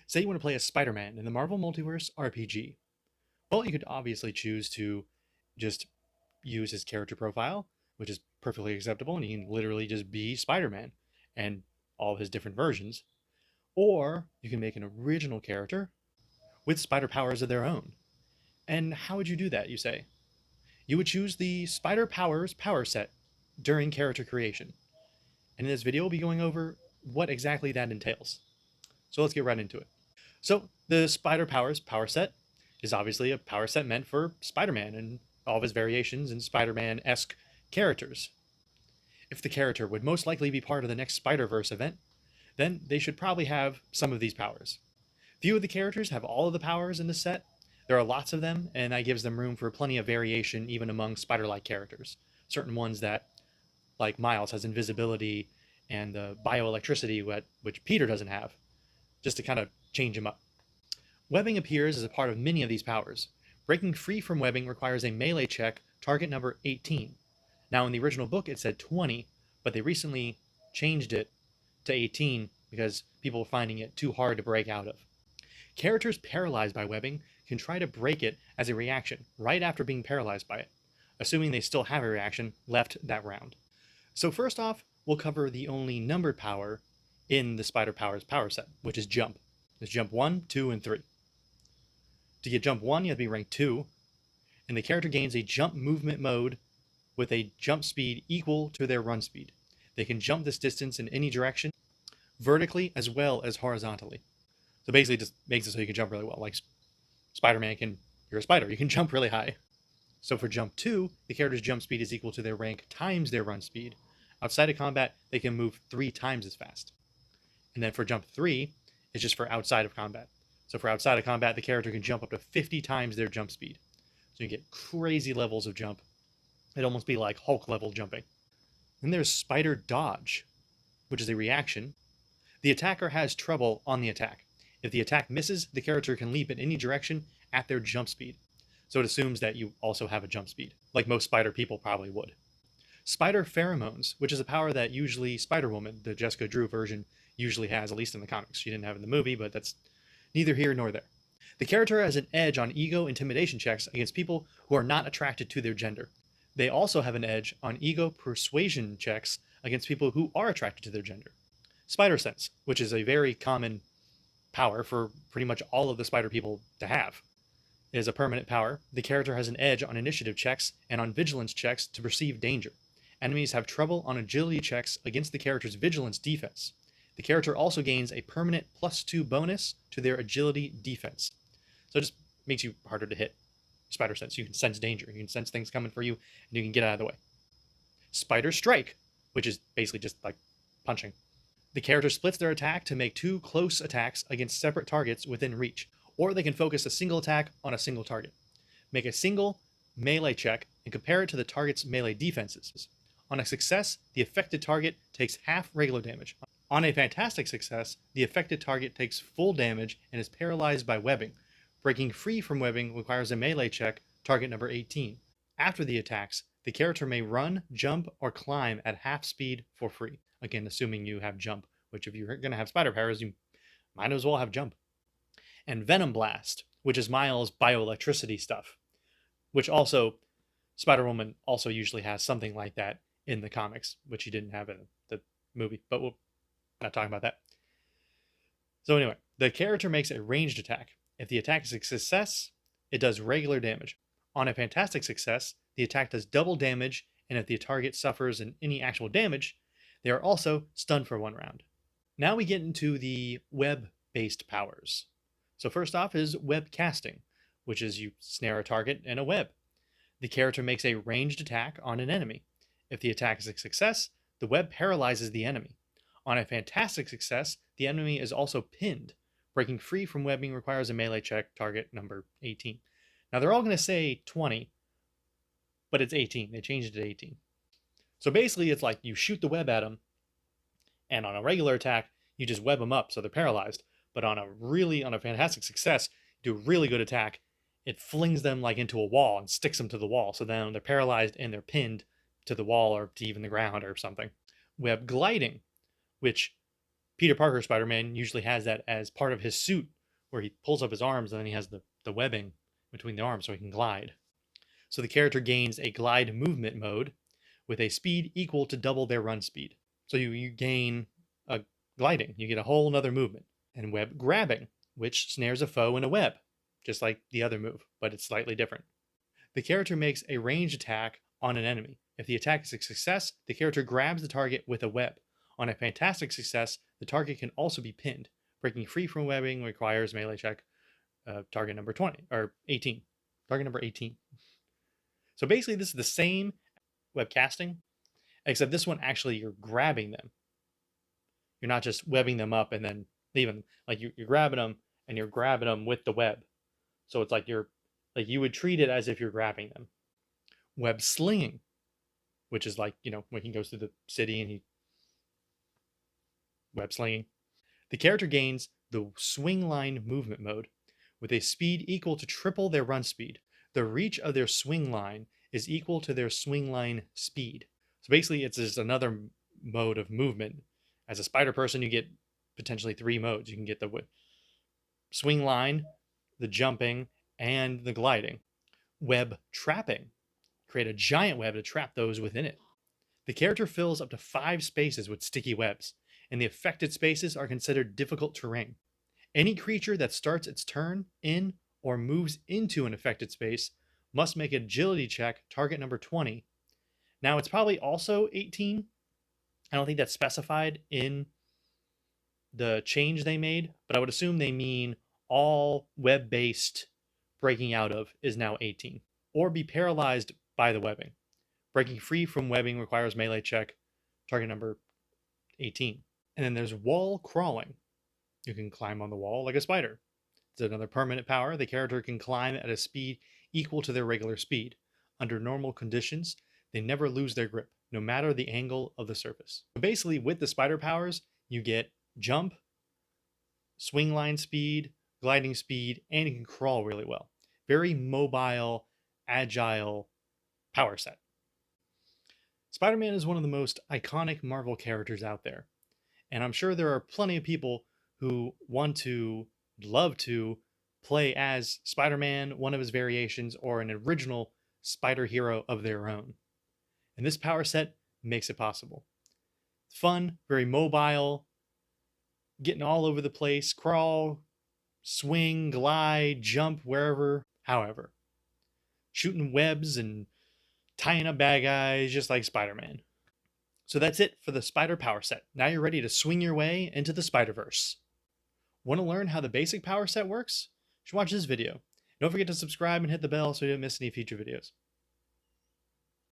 Say you want to play as Spider-Man in the Marvel Multiverse RPG. Well, you could obviously choose to just use his character profile, which is perfectly acceptable, and he can literally just be Spider-Man and all of his different versions. Or you can make an original character with spider powers of their own. And how would you do that, you say? You would choose the Spider Powers power set during character creation. And in this video, we'll be going over what exactly that entails. So let's get right into it. So the Spider Powers power set is obviously a power set meant for Spider-Man and all of his variations and Spider-Man-esque characters. If the character would most likely be part of the next Spider-Verse event, then they should probably have some of these powers. Few of the characters have all of the powers in the set. There are lots of them, and that gives them room for plenty of variation even among spider-like characters. Certain ones that, like Miles, has invisibility and the bioelectricity, which Peter doesn't have, just to kind of change him up. Webbing appears as a part of many of these powers. Breaking free from webbing requires a melee check, target number 18. Now, in the original book, it said 20, but they recently changed it to 18 because people were finding it too hard to break out of. Characters paralyzed by webbing can try to break it as a reaction right after being paralyzed by it, assuming they still have a reaction left that round. So first off, we'll cover the only numbered power in the Spider Powers power set, which is Jump. There's Jump 1, 2, and 3. To get Jump 1, you have to be rank 2, and the character gains a jump movement mode with a jump speed equal to their run speed. They can jump this distance in any direction, vertically as well as horizontally. So basically it just makes it so you can jump really well. Like Spider-Man you're a spider, you can jump really high. So for Jump 2, the character's jump speed is equal to their rank times their run speed. Outside of combat, they can move 3 times as fast. And then for Jump 3, it's just for outside of combat. So for outside of combat, the character can jump up to 50 times their jump speed. So you get crazy levels of jump. It'd almost be like Hulk level jumping. Then there's Spider Dodge, which is a reaction. The attacker has trouble on the attack. If the attack misses, the character can leap in any direction at their jump speed. So it assumes that you also have a jump speed, like most spider people probably would. Spider-Pheromones, which is a power that usually Spider-Woman, the Jessica Drew version, usually has, at least in the comics. She didn't have it in the movie, but that's neither here nor there. The character has an edge on ego intimidation checks against people who are not attracted to their gender. They also have an edge on ego persuasion checks against people who are attracted to their gender. Spider Sense, which is a very common power for pretty much all of the spider people to have, is a permanent power. The character has an edge on initiative checks and on vigilance checks to perceive danger. Enemies have trouble on agility checks against the character's vigilance defense. The character also gains a permanent +2 bonus to their agility defense. So it just makes you harder to hit. Spider Sense. You can sense danger. You can sense things coming for you, and you can get out of the way. Spider Strike, which is basically just like punching. The character splits their attack to make 2 close attacks against separate targets within reach, or they can focus a single attack on a single target. Make a single melee check and compare it to the target's melee defenses. On a success, the affected target takes half regular damage. On a fantastic success, the affected target takes full damage and is paralyzed by webbing. Breaking free from webbing requires a melee check, target number 18. After the attacks, the character may run, jump, or climb at half speed for free. Again, assuming you have jump, which if you're going to have spider powers, you might as well have jump. And Venom Blast, which is Miles' bioelectricity stuff, which also, Spider-Woman also usually has something like that in the comics, which she didn't have in the movie, but we'll not talking about that. So anyway, the character makes a ranged attack. If the attack is a success, it does regular damage. On a fantastic success, the attack does double damage, and if the target suffers any actual damage, they are also stunned for 1 round. Now we get into the web-based powers. So first off is web casting, which is you snare a target in a web. The character makes a ranged attack on an enemy. If the attack is a success, the web paralyzes the enemy. On a fantastic success, the enemy is also pinned. Breaking free from webbing requires a melee check, target number 18. Now they're all going to say 20, but it's 18. They changed it to 18. So basically it's like you shoot the web at them, and on a regular attack, you just web them up so they're paralyzed. But on a fantastic success, you do a really good attack, it flings them like into a wall and sticks them to the wall. So then they're paralyzed and they're pinned to the wall or to even the ground or something. Web gliding, which Peter Parker Spider-Man usually has that as part of his suit where he pulls up his arms and then he has the webbing between the arms so he can glide. So the character gains a glide movement mode with a speed equal to double their run speed. So you gain a gliding, you get a whole another movement. And web grabbing, which snares a foe in a web, just like the other move, but it's slightly different. The character makes a ranged attack on an enemy. If the attack is a success, the character grabs the target with a web. On a fantastic success, the target can also be pinned. Breaking free from webbing requires melee check, target number 20, or 18. Target number 18. So basically this is the same web casting, except this one actually you're grabbing them. You're not just webbing them up and then leaving them. Like you're grabbing them and you're grabbing them with the web. So it's like you would treat it as if you're grabbing them. Web slinging, which is like, when he goes through the city and he web slinging. The character gains the swing line movement mode with a speed equal to triple their run speed. The reach of their swing line is equal to their swing line speed. So basically it's just another mode of movement. As a spider person, you get potentially 3 modes. You can get the swing line, the jumping, and the gliding. Web trapping. Create a giant web to trap those within it. The character fills up to 5 spaces with sticky webs, and the affected spaces are considered difficult terrain. Any creature that starts its turn in or moves into an affected space must make an agility check, target number 20. Now, it's probably also 18. I don't think that's specified in the change they made, but I would assume they mean all web-based breaking out of is now 18. Or be paralyzed by the webbing. Breaking free from webbing requires melee check, target number 18. And then there's wall crawling. You can climb on the wall like a spider. It's another permanent power. The character can climb at a speed equal to their regular speed. Under normal conditions, they never lose their grip, no matter the angle of the surface. So basically, with the spider powers, you get jump, swing line speed, gliding speed, and you can crawl really well. Very mobile, agile power set. Spider-Man is one of the most iconic Marvel characters out there. And I'm sure there are plenty of people who love to play as Spider-Man, one of his variations, or an original spider hero of their own. And this power set makes it possible. It's fun, very mobile, getting all over the place, crawl, swing, glide, jump, wherever, however. Shooting webs and tying up bad guys just like Spider-Man. So that's it for the Spider Power Set. Now you're ready to swing your way into the Spider-Verse. Want to learn how the basic power set works? You should watch this video. Don't forget to subscribe and hit the bell so you don't miss any future videos.